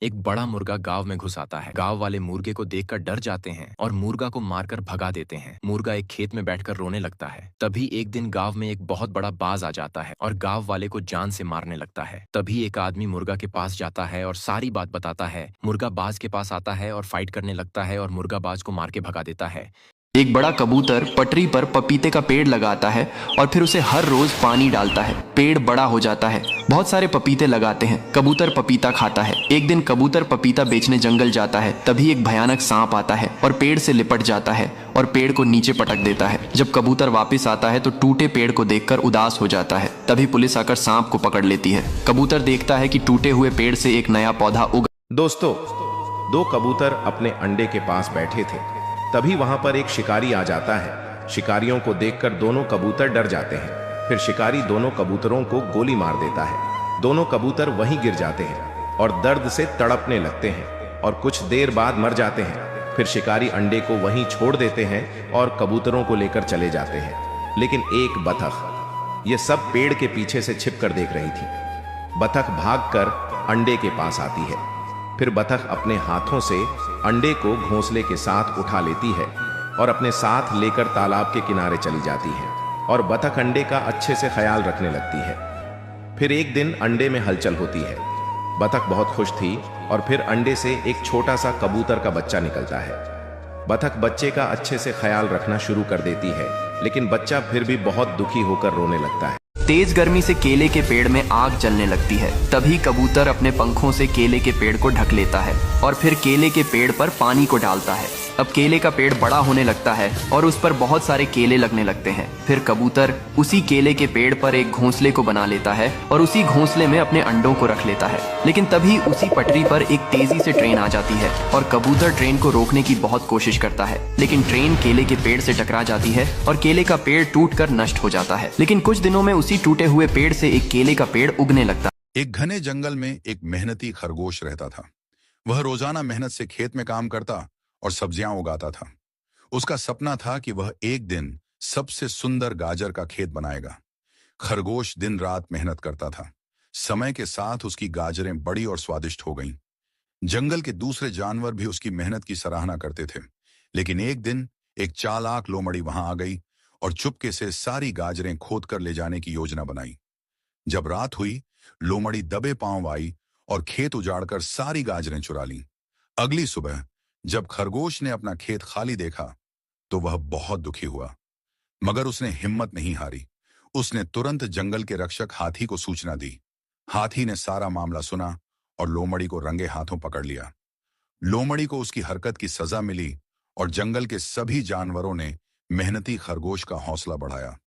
एक बड़ा मुर्गा गांव में घुस आता है। गांव वाले मुर्गे को देखकर डर जाते हैं और मुर्गा को मारकर भगा देते हैं। मुर्गा एक खेत में बैठकर रोने लगता है। तभी एक दिन गांव में एक बहुत बड़ा बाज आ जाता है और गांव वाले को जान से मारने लगता है। तभी एक आदमी मुर्गा के पास जाता है और सारी बात बताता है। मुर्गा बाज के पास आता है और फाइट करने लगता है और मुर्गा बाज को मार के भगा देता है। एक बड़ा कबूतर पटरी पर पपीते का पेड़ लगाता है और फिर उसे हर रोज पानी डालता है। पेड़ बड़ा हो जाता है, बहुत सारे पपीते लगाते हैं। कबूतर पपीता खाता है। एक दिन कबूतर पपीता बेचने जंगल जाता है। तभी एक भयानक सांप आता है और पेड़ से लिपट जाता है और पेड़ को नीचे पटक देता है। जब कबूतर वापस आता है तो टूटे पेड़ को देखकर उदास हो जाता है। तभी पुलिस आकर सांप को पकड़ लेती है। कबूतर देखता है कि टूटे हुए पेड़ से एक नया पौधा उग। दोस्तों, दो कबूतर अपने अंडे के पास बैठे थे। तभी वहां पर एक शिकारी आ जाता है। शिकारियों को देखकर दोनों कबूतर डर जाते हैं। फिर शिकारी दोनों कबूतरों को गोली मार देता है। दोनों कबूतर वहीं गिर जाते हैं और दर्द से तड़पने लगते हैं और कुछ देर बाद मर जाते हैं। फिर शिकारी अंडे को वहीं छोड़ देते हैं और कबूतरों को लेकर चले जाते हैं। लेकिन एक बतख ये सब पेड़ के पीछे से छिपकर देख रही थी। बतख भागकर अंडे के पास आती है। फिर बतख अपने हाथों से अंडे को घोंसले के साथ उठा लेती है और अपने साथ लेकर तालाब के किनारे चली जाती है और बतख अंडे का अच्छे से ख्याल रखने लगती है। फिर एक दिन अंडे में हलचल होती है। बतख बहुत खुश थी और फिर अंडे से एक छोटा सा कबूतर का बच्चा निकलता है। बतख बच्चे का अच्छे से ख्याल रखना शुरू कर देती है, लेकिन बच्चा फिर भी बहुत दुखी होकर रोने लगता है। तेज गर्मी से केले के पेड़ में आग जलने लगती है। तभी कबूतर अपने पंखों से केले के पेड़ को ढक लेता है और फिर केले के पेड़ पर पानी को डालता है। अब केले का पेड़ बड़ा होने लगता है और उस पर बहुत सारे केले लगने लगते हैं। फिर कबूतर उसी केले के पेड़ पर एक घोंसले को बना लेता है और उसी घोंसले में अपने अंडों को रख लेता है। लेकिन तभी उसी पटरी पर एक तेजी से ट्रेन आ जाती है और कबूतर ट्रेन को रोकने की बहुत कोशिश करता है, लेकिन ट्रेन केले के पेड़ से टकरा जाती है और केले का पेड़ टूटकर नष्ट हो जाता है। लेकिन कुछ दिनों में उसी टूटे हुए पेड़ से एक केले का पेड़ उगने लगता है। एक घने जंगल में एक मेहनती खरगोश रहता था। वह रोजाना मेहनत से खेत में काम करता और सब्जियां उगाता था। उसका सपना था कि वह एक दिन सबसे सुंदर गाजर का खेत बनाएगा। खरगोश दिन रात मेहनत करता था। समय के साथ उसकी गाजरें बड़ी और स्वादिष्ट हो गईं। जंगल के दूसरे जानवर भी उसकी मेहनत की सराहना करते थे। लेकिन एक दिन एक चालाक लोमड़ी वहां आ गई और चुपके से सारी गाजरें खोद कर ले जाने की योजना बनाई। जब रात हुई, लोमड़ी दबे पांव आई और खेत उजाड़कर सारी गाजरें चुरा लीं। अगली सुबह जब खरगोश ने अपना खेत खाली देखा तो वह बहुत दुखी हुआ, मगर उसने हिम्मत नहीं हारी। उसने तुरंत जंगल के रक्षक हाथी को सूचना दी। हाथी ने सारा मामला सुना और लोमड़ी को रंगे हाथों पकड़ लिया। लोमड़ी को उसकी हरकत की सजा मिली और जंगल के सभी जानवरों ने मेहनती खरगोश का हौसला बढ़ाया।